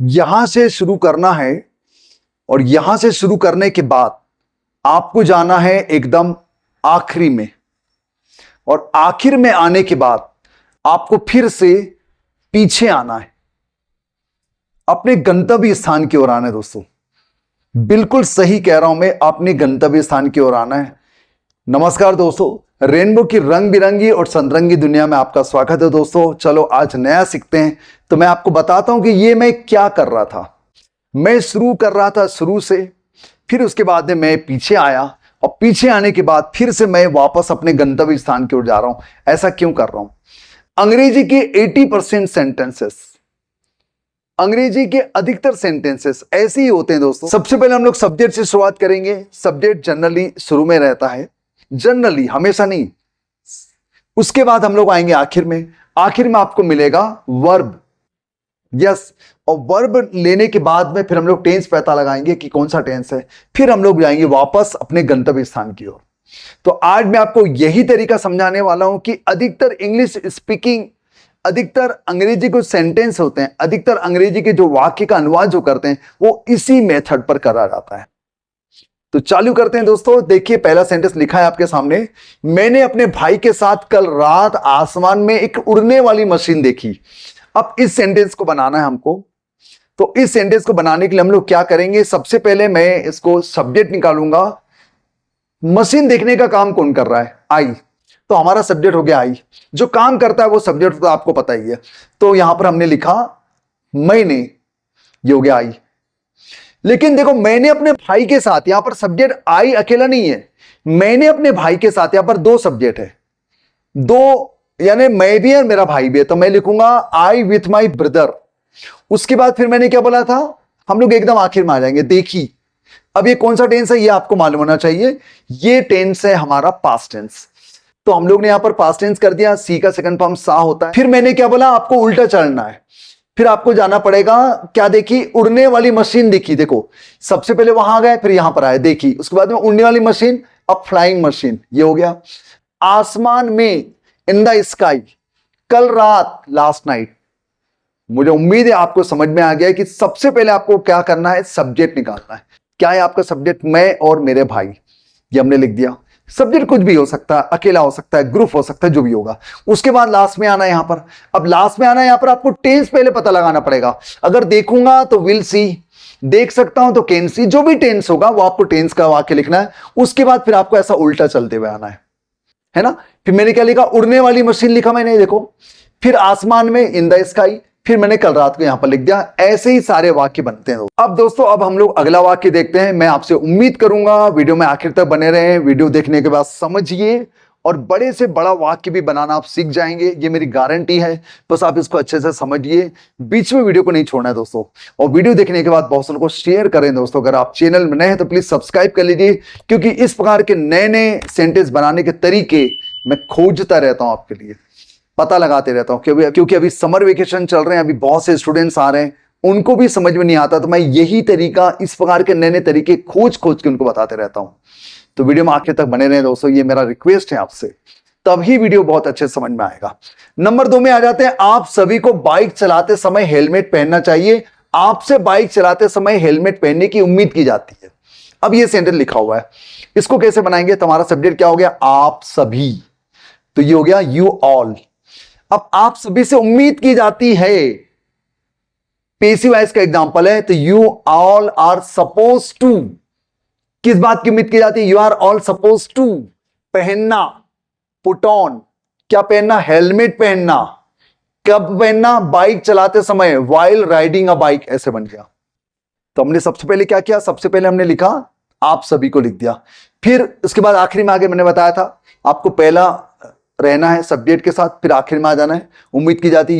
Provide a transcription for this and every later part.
यहां से शुरू करना है और यहां से शुरू करने के बाद आपको जाना है एकदम आखिरी में, और आखिर में आने के बाद आपको फिर से पीछे आना है, अपने गंतव्य स्थान की ओर आना है। दोस्तों बिल्कुल सही कह रहा हूं मैं, अपने गंतव्य स्थान की ओर आना है। नमस्कार दोस्तों, रेनबो की रंग बिरंगी और संतरंगी दुनिया में आपका स्वागत है। दोस्तों चलो आज नया सीखते हैं। तो मैं आपको बताता हूं कि ये मैं क्या कर रहा था। मैं शुरू कर रहा था शुरू से, फिर उसके बाद में मैं पीछे आया, और पीछे आने के बाद फिर से मैं वापस अपने गंतव्य स्थान की ओर जा रहा हूं। ऐसा क्यों कर रहा हूं? अंग्रेजी के 80% सेंटेंसेस, अंग्रेजी के अधिकतर सेंटेंसेस ऐसे ही होते हैं। दोस्तों सबसे पहले हम लोग सब्जेक्ट से शुरुआत करेंगे। सब्जेक्ट जनरली शुरू में रहता है, जनरली, हमेशा नहीं। उसके बाद हम लोग आएंगे आखिर में। आखिर में आपको मिलेगा वर्ब, यस, और वर्ब लेने के बाद में फिर हम लोग टेंस पता लगाएंगे कि कौन सा टेंस है। फिर हम लोग जाएंगे वापस अपने गंतव्य स्थान की ओर। तो आज मैं आपको यही तरीका समझाने वाला हूं कि अधिकतर इंग्लिश स्पीकिंग, अधिकतर अंग्रेजी के सेंटेंस होते हैं, अधिकतर अंग्रेजी के जो वाक्य का अनुवाद जो करते हैं वो इसी मेथड पर करा जाता है। तो चालू करते हैं दोस्तों। देखिए पहला सेंटेंस लिखा है आपके सामने, मैंने अपने भाई के साथ कल रात आसमान में एक उड़ने वाली मशीन देखी। अब इस सेंटेंस को बनाना है हमको। तो इस सेंटेंस को बनाने के लिए हम लोग क्या करेंगे, सबसे पहले मैं इसको सब्जेक्ट निकालूंगा। मशीन देखने का काम कौन कर रहा है? आई। तो हमारा सब्जेक्ट हो गया आई। जो काम करता है वो सब्जेक्ट तो आपको पता ही है। तो यहां पर हमने लिखा मैंने, ये हो गया आई। लेकिन देखो मैंने अपने भाई के साथ, यहां पर सब्जेक्ट आई अकेला नहीं है, मैंने अपने भाई के साथ, यहां पर दो सब्जेक्ट है, दो, यानी मैं भी है मेरा भाई भी है। तो मैं लिखूंगा आई विथ माई ब्रदर। उसके बाद फिर मैंने क्या बोला था, हम लोग एकदम आखिर में आ जाएंगे, देखी। अब ये कौन सा टेंस है ये आपको मालूम होना चाहिए। ये टेंस है हमारा पास्ट टेंस। तो हम लोग ने यहां पर पास्ट टेंस कर दिया, सी का सेकंड फॉर्म सा होता है। फिर मैंने क्या बोला, आपको उल्टा चलना है। फिर आपको जाना पड़ेगा, क्या देखी? उड़ने वाली मशीन देखी। देखो सबसे पहले वहां गए, फिर यहां पर आए, देखी। उसके बाद में उड़ने वाली मशीन, अब फ्लाइंग मशीन, ये हो गया। आसमान में, इन द स्काई, कल रात, लास्ट नाइट। मुझे उम्मीद है आपको समझ में आ गया है कि सबसे पहले आपको क्या करना है, सब्जेक्ट निकालना है। क्या है आपका सब्जेक्ट? मैं और मेरे भाई, ये हमने लिख दिया। सब्जेक्ट कुछ भी हो सकता है, अकेला हो सकता है, ग्रुप हो सकता है, जो भी होगा। उसके बाद लास्ट में आना है यहां पर। अब लास्ट में आना है यहां पर, आपको टेंस पहले पता लगाना पड़ेगा। अगर देखूंगा तो विल सी, देख सकता हूं तो कैन सी, जो भी टेंस होगा वो आपको टेंस का वाक्य लिखना है। उसके बाद फिर आपको ऐसा उल्टा चलते हुए आना है ना। फिर मैंने क्या लिखा, उड़ने वाली मशीन लिखा मैंने, देखो। फिर आसमान में, इन द स्काई। फिर मैंने कल रात को यहां पर लिख दिया। ऐसे ही सारे वाक्य बनते हैं। अब दोस्तों अब हम लोग अगला वाक्य देखते हैं। मैं आपसे उम्मीद करूंगा वीडियो में आखिर तक बने रहें। वीडियो देखने के बाद समझिए और बड़े से बड़ा वाक्य भी बनाना आप सीख जाएंगे, ये मेरी गारंटी है। बस आप इसको अच्छे से समझिए, बीच में वीडियो को नहीं छोड़ना है दोस्तों। और वीडियो देखने के बाद बहुत को शेयर करें दोस्तों। अगर आप चैनल में नए हैं तो प्लीज सब्सक्राइब कर लीजिए, क्योंकि इस प्रकार के नए नए सेंटेंस बनाने के तरीके मैं खोजता रहता हूं आपके लिए, पता लगाते रहता हूं। क्योंकि अभी समर वेकेशन चल रहे हैं, अभी बहुत से स्टूडेंट्स आ रहे हैं, उनको भी समझ में नहीं आता। तो मैं यही तरीका, इस प्रकार के नए नए तरीके खोज के उनको बताते रहता हूं। तो वीडियो में आखिर तक बने रहें दोस्तों, ये मेरा रिक्वेस्ट है आपसे, तभी वीडियो बहुत अच्छे समझ में आएगा। नंबर 2 में आ जाते हैं। आप सभी को बाइक चलाते समय हेलमेट पहनना चाहिए। आपसे बाइक चलाते समय हेलमेट पहनने की उम्मीद की जाती है। अब ये सेंटेंस लिखा हुआ है, इसको कैसे बनाएंगे? तुम्हारा सब्जेक्ट क्या हो गया? आप सभी। तो ये हो गया यू ऑल। अब आप सभी से उम्मीद की जाती है, पेसिव वॉइस का एग्जांपल है। तो you all are suppose to, किस बात की उम्मीद की जाती है? You are all suppose to पहनना, पुट ऑन, क्या पहनना? हेलमेट पहनना। कब पहनना? बाइक चलाते समय, वाइल राइडिंग अ बाइक, ऐसे बन गया। तो हमने सबसे पहले क्या किया, सबसे पहले हमने लिखा आप सभी को लिख दिया। फिर उसके बाद आखिरी में आगे मैंने बताया था आपको पहला रहना है सब्जेक्ट के साथ, फिर आखिर में आ जाना है। उम्मीद की जाती है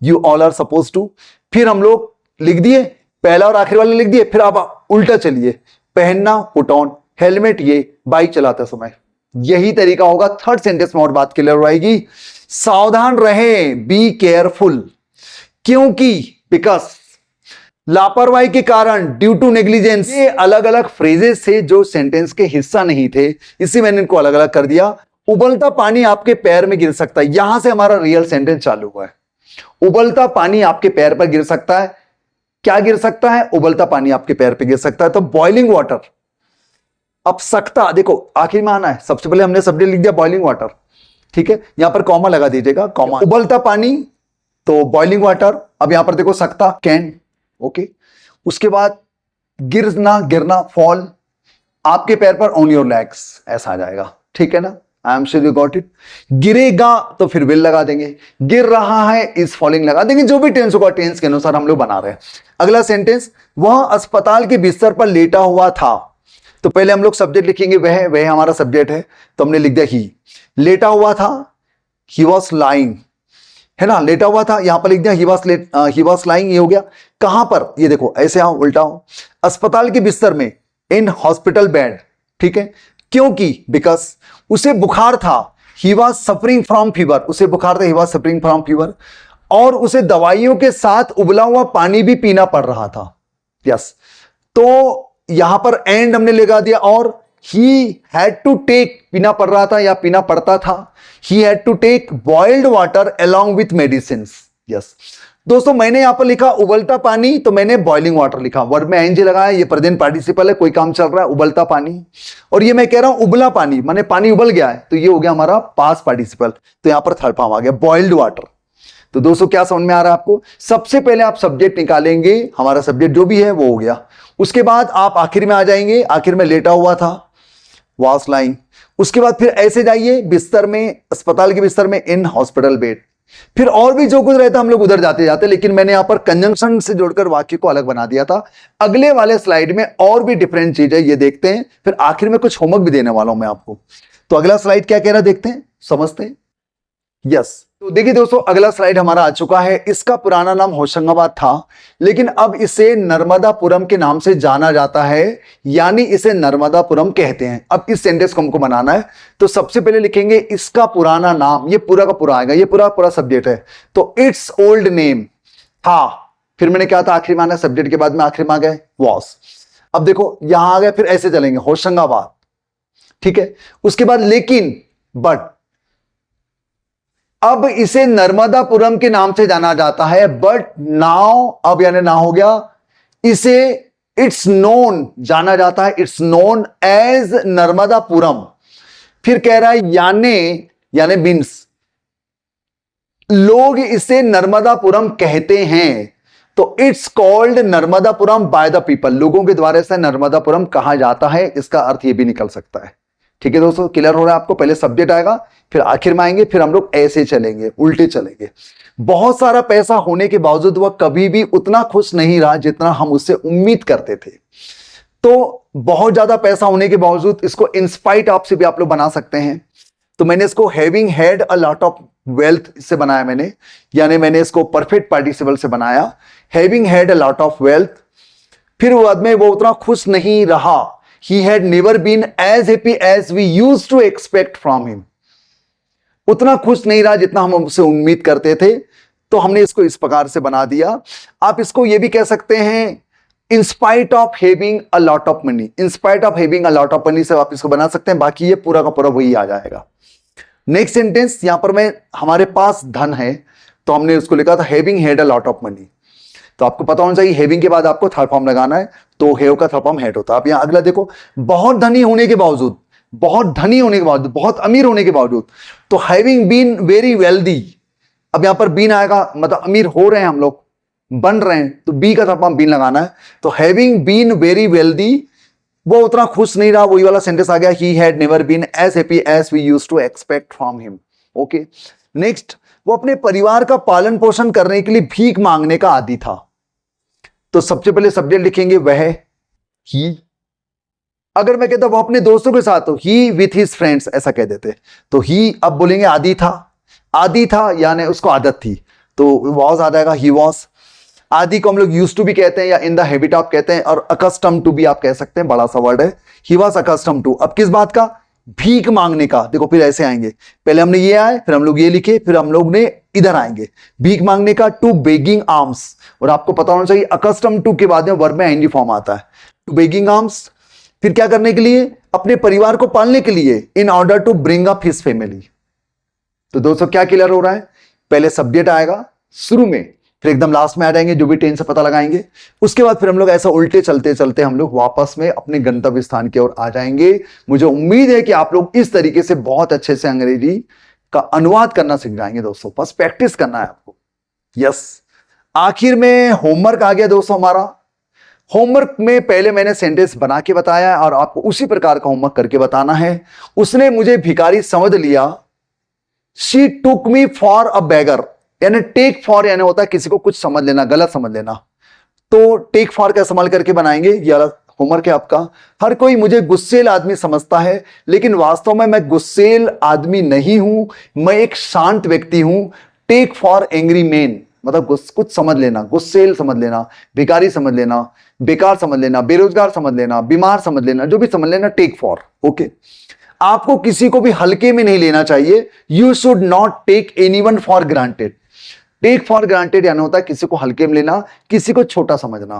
you all are suppose to. फिर हम लोग लिख दिए, पहला और आखिर वाले लिख दिए। फिर आप उल्टा चलिए, पहनना, पुट ऑन, हेलमेट, ये बाइक चलाते समय। यही तरीका होगा। थर्ड सेंटेंस में और बात क्लियर हो जाएगी। सावधान रहें, बी केयरफुल, क्योंकि, बिकॉज, लापरवाही के कारण, ड्यू टू नेग्लिजेंस। ये अलग अलग फ्रेजेस थे जो सेंटेंस के हिस्सा नहीं थे, इसी मैंने इनको अलग अलग कर दिया। उबलता पानी आपके पैर में गिर सकता है, यहां से हमारा रियल सेंटेंस चालू हुआ है। उबलता पानी आपके पैर पर गिर सकता है, क्या गिर सकता है? उबलता पानी आपके पैर पे गिर सकता है। तो बॉइलिंग वाटर। अब सकता, देखो आखिर में आना है, सबसे पहले हमने सब्जेक्ट लिख दिया बॉइलिंग वाटर, ठीक है, यहां पर कॉमा लगा दीजिएगा, कॉमा। उबलता पानी तो बॉइलिंग वाटर। अब यहां पर देखो सकता, कैन, ओके। उसके बाद गिरना, गिरना, फॉल, आपके पैर पर ऑन योर लेग्स, ऐसा आ जाएगा, ठीक है ना। I am sure you got it. गिरेगा तो फिर विल लगा देंगे, गिर रहा है इज फॉलिंग लगा देंगे, जो भी टेंस होगा टेंस के अनुसार हम लोग बना रहे हैं। अगला सेंटेंस, वह अस्पताल के बिस्तर पर लेटा हुआ था। तो पहले हम लोग सब्जेक्ट लिखेंगे, वह हमारा सब्जेक्ट है, तो हमने लिख दिया ही। लेटा हुआ था, ही वॉज लाइंग, है ना, लेटा हुआ था, यहां पर लिख दिया ही वॉज लाइंग, ये हो गया। कहां पर? ये देखो ऐसे आओ, उल्टा हो, अस्पताल के बिस्तर में, इन हॉस्पिटल बेड, ठीक है। क्योंकि बिकॉज उसे बुखार था, he was suffering from fever, उसे बुखार था, he was suffering from fever, और उसे दवाइयों के साथ उबला हुआ पानी भी पीना पड़ रहा था। यस, तो यहां पर एंड हमने लगा दिया, और ही हैड टू टेक, पीना पड़ रहा था या पीना पड़ता था, he had to take boiled water along with medicine. Yes दोस्तों, मैंने यहां पर लिखा उबलता पानी, तो मैंने बॉइलिंग वाटर लिखा, वर्ड में एनजी लगाया, ये प्रेजेंट पार्टिसिपल है, कोई काम चल रहा है, उबलता पानी। और ये मैं कह रहा हूं उबला पानी, माने पानी उबल गया है, तो ये हो गया हमारा पास्ट पार्टिसिपल, तो यहां पर थर्ड फॉर्म आ गया बॉइल्ड वाटर। तो दोस्तों क्या समझ में आ रहा है आपको? सबसे पहले आप सब्जेक्ट निकालेंगे, हमारा सब्जेक्ट जो भी है वो हो गया। उसके बाद आप आखिर में आ जाएंगे, आखिर में लेटा हुआ था, वॉज लाइंग। उसके बाद फिर ऐसे जाइए, बिस्तर में, अस्पताल के बिस्तर में, इन हॉस्पिटल बेड। फिर और भी जो कुछ रहता हम लोग उधर जाते जाते, लेकिन मैंने यहां पर कंजंक्शन से जोड़कर वाक्य को अलग बना दिया था। अगले वाले स्लाइड में और भी डिफरेंट चीज है, ये देखते हैं, फिर आखिर में कुछ होमवर्क भी देने वाला हूं मैं आपको। तो अगला स्लाइड क्या कह रहा है, देखते हैं, समझते हैं। यस, तो देखिए दोस्तों, अगला स्लाइड हमारा आ चुका है। इसका पुराना नाम होशंगाबाद था, लेकिन अब इसे नर्मदापुरम के नाम से जाना जाता है, यानी इसे नर्मदापुरम कहते हैं। अब इस सेंटेंस को हमको बनाना है, तो सबसे पहले लिखेंगे इसका पुराना नाम, ये पूरा का पूरा आएगा, ये पूरा पूरा सब्जेक्ट है, तो इट्स ओल्ड नेम था। फिर मैंने क्या था, आखिर में आना, सब्जेक्ट के बाद में आखिर में आ गए वॉज। अब देखो यहां आ गए, फिर ऐसे चलेंगे, होशंगाबाद, ठीक है। उसके बाद लेकिन, बट, अब इसे नर्मदापुरम के नाम से जाना जाता है, बट नाउ, अब यानी ना हो गया, इसे इट्स नोन जाना जाता है, इट्स नोन एज नर्मदापुरम। फिर कह रहा है यानी मीन्स, लोग इसे नर्मदापुरम कहते हैं, तो it's called Narmadapuram by the people, लोगों के द्वारा इसे नर्मदापुरम कहा जाता है, इसका अर्थ यह भी निकल सकता है। ठीक है दोस्तों, क्लियर हो रहा है आपको? पहले सब्जेक्ट आएगा, फिर आखिर में आएंगे, फिर हम लोग ऐसे चलेंगे, उल्टे चलेंगे। बहुत सारा पैसा होने के बावजूद वह कभी भी उतना खुश नहीं रहा जितना हम उससे उम्मीद करते थे। तो बहुत ज्यादा पैसा होने के बावजूद, इसको इंस्पाइट ऑफ से भी आप लोग बना सकते हैं। तो मैंने इसको having had a lot of wealth से बनाया मैंने, यानी मैंने इसको परफेक्ट पार्टिसिपल से बनाया, having had a lot of wealth. फिर बाद में वो उतना खुश नहीं रहा, he had never been as happy as we used to expect from him, उतना खुश नहीं रहा जितना हम उससे उम्मीद करते थे। तो हमने इसको इस प्रकार से बना दिया। आप इसको ये भी कह सकते हैं, in spite of having a lot of money, in spite of having a lot of money से आप इसको बना सकते हैं, बाकी ये पूरा का पूरा वही आ जाएगा। नेक्स्ट सेंटेंस, यहां पर मैं, हमारे पास धन है, तो हमने उसको लिखा था having had a lot of money। तो आपको पता होना चाहिए हैविंग के बाद आपको थर्ड फॉर्म लगाना है, तो हैव का थर्ड फॉर्म हैड होता है। अब यहां अगला देखो, बहुत धनी होने के बावजूद, बहुत धनी होने के बावजूद, बहुत अमीर होने के बावजूद, तो हैविंग बीन वेरी वेल्दी। अब यहां पर बीन आएगा, मतलब अमीर हो रहे हैं हम लोग, बन रहे हैं, तो बी का थर्ड फॉर्म बीन लगाना है। तो हैविंग बीन वेरी वेल्दी, वो उतना खुश नहीं रहा, वही वाला सेंटेंस आ गया, he had never been as happy as we used to expect from him. Okay, next, वो अपने परिवार का पालन पोषण करने के लिए भीख मांगने का आदी था। तो सबसे पहले सब्जेक्ट लिखेंगे वह, ही। अगर मैं कहता वो अपने दोस्तों के साथ, तो ही विथ हिज फ्रेंड्स ऐसा कह देते। तो ही, अब बोलेंगे आदी था, आदी था यानी उसको आदत थी, तो वॉज आ जाएगा, ही वॉज। आदि को हम लोग यूज्ड टू भी कहते हैं, या इन द हैबिट ऑफ कहते हैं, और अकस्टम टू भी आप कह सकते हैं, बड़ा सा वर्ड है। ही वॉज अकस्टम टू, अब किस बात का? भीख मांगने का। देखो फिर ऐसे आएंगे, पहले हमने ये आए, फिर हम लोग ये लिखे, फिर हम लोग ने इधर आएंगे, भीख मांगने का, टू बेगिंग आर्म्स। और आपको पता होना चाहिए अकस्टम टू के बाद में वर्ब में एनजी फॉर्म आता है, टू बेगिंग आर्म्स। फिर क्या करने के लिए? अपने परिवार को पालने के लिए, in order to bring up his family. तो दोस्तों क्या क्लियर हो रहा है? पहले सब्जेक्ट आएगा शुरू में, फिर एकदम लास्ट में आ जाएंगे, जो भी टेंस से पता लगाएंगे। उसके बाद फिर हम लोग ऐसा उल्टे चलते चलते हम लोग वापस में अपने गंतव्य स्थान की ओर आ जाएंगे। मुझे उम्मीद है कि आप लोग इस तरीके से बहुत अच्छे से अंग्रेजी का अनुवाद करना सीख जाएंगे दोस्तों। बस प्रैक्टिस करना है आपको। यस, आखिर में होमवर्क आ गया दोस्तों हमारा। होमवर्क में पहले मैंने सेंटेंस बना के बताया और आपको उसी प्रकार का होमवर्क करके बताना है। उसने मुझे भिखारी समझ लिया। She took me for a बेगर, यानी टेक फॉर यानी होता है किसी को कुछ समझ लेना, गलत समझ लेना। तो टेक फॉर का इस्तेमाल करके बनाएंगे। ये होमवर्क है आपका। हर कोई मुझे गुस्सेल आदमी समझता है, लेकिन वास्तव में मैं गुस्सेल आदमी नहीं हूं, मैं एक शांत व्यक्ति हूं। टेक फॉर एंग्री मैन मतलब कुछ समझ लेना, गुस्सेल समझ लेना, भिखारी समझ लेना, बेकार समझ लेना, बेरोजगार समझ लेना, बीमार समझ लेना, जो भी समझ लेना, टेक फॉर। ओके, आपको किसी को भी हल्के में नहीं लेना चाहिए। You should not take anyone for granted. Take for granted यानी होता है किसी को हल्के में लेना, किसी को छोटा समझना।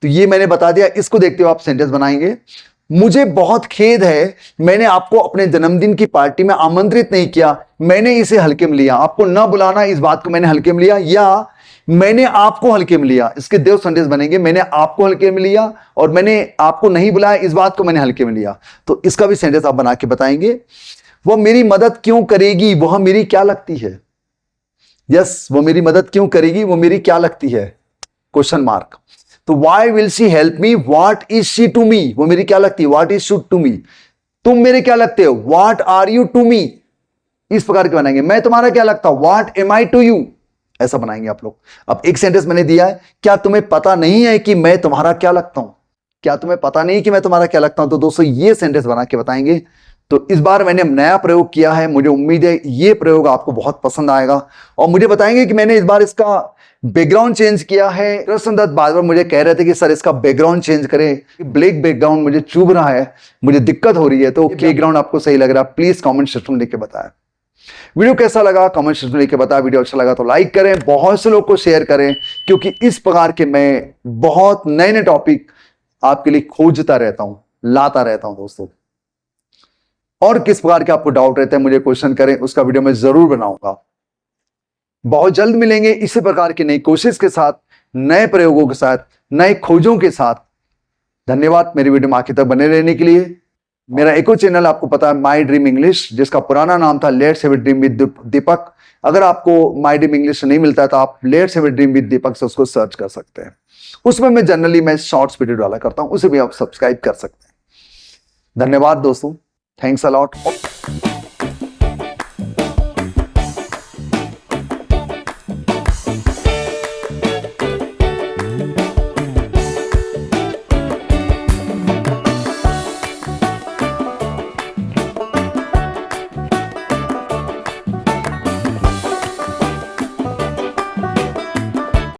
तो ये मैंने बता दिया। इसको देखते हुए आप सेंटेंस बनाएंगे। मुझे बहुत खेद है, मैंने आपको अपने जन्मदिन की पार्टी में आमंत्रित नहीं किया, मैंने इसे हल्के में लिया। आपको न बुलाना, इस बात को मैंने हल्के में लिया, या मैंने आपको हल्के में लिया। इसके दो सेंटेंस बनेंगे। मैंने आपको हल्के में लिया और मैंने आपको नहीं बुलाया, इस बात को मैंने हल्के में लिया। तो इसका भी सेंटेंस आप बना के बताएंगे। वो मेरी मदद क्यों करेगी, वह मेरी क्या लगती है। यस, वो मेरी मदद क्यों करेगी, वो मेरी क्या लगती है, क्वेश्चन मार्क। तो why will she help me, what is she to me, वो मेरी क्या लगती है, what is she to me. तुम मेरे क्या लगते हो, what are you to me. इस प्रकार के बनाएंगे। मैं तुम्हारा क्या लगता हूं, what am I to you. ऐसा बनाएंगे आप लोग। अब एक सेंटेंस मैंने दिया है, क्या तुम्हें पता नहीं है कि मैं तुम्हारा क्या लगता हूं, क्या तुम्हें पता नहीं कि मैं तुम्हारा क्या लगता हूं। तो दोस्तों ये सेंटेंस बना के बताएंगे। तो इस बार मैंने नया प्रयोग किया है, मुझे उम्मीद है ये प्रयोग आपको बहुत पसंद आएगा। और मुझे बताएंगे कि मैंने इस बार इसका बैकग्राउंड चेंज किया है। कृष्ण दत्त बार बार मुझे कह रहे थे कि सर इसका बैकग्राउंड चेंज करें, ब्लैक बैकग्राउंड मुझे चुभ रहा है, मुझे दिक्कत हो रही है। तो बैकग्राउंड आपको सही लग रहा है, प्लीज कमेंट सेक्शन में लिख के बताएं। वीडियो कैसा लगा कमेंट सेक्शन में लिख के बताएं। वीडियो अच्छा लगा तो लाइक करें, बहुत से लोग को शेयर करें, क्योंकि इस प्रकार के मैं बहुत नए नए टॉपिक आपके लिए खोजता रहता हूं, लाता रहता हूं दोस्तों। और किस प्रकार के आपको डाउट रहते हैं मुझे क्वेश्चन करें, उसका वीडियो मैं जरूर बनाऊंगा। बहुत जल्द मिलेंगे इसी प्रकार की नई कोशिश के साथ, नए प्रयोगों के साथ, नए खोजों के साथ। धन्यवाद मेरी वीडियो में आखिर तक बने रहने के लिए। मेरा एक और चैनल आपको पता है, माई ड्रीम इंग्लिश, जिसका पुराना नाम था let's have a dream with Deepak. अगर आपको माई ड्रीम इंग्लिश नहीं मिलता है तो आप let's have a dream with Deepak से उसको सर्च कर सकते हैं। उसमें मैं जनरली शॉर्ट्स वीडियो डाला करता हूं, उसे भी आप सब्सक्राइब कर सकते हैं। धन्यवाद दोस्तों, थैंक्स अ लॉट।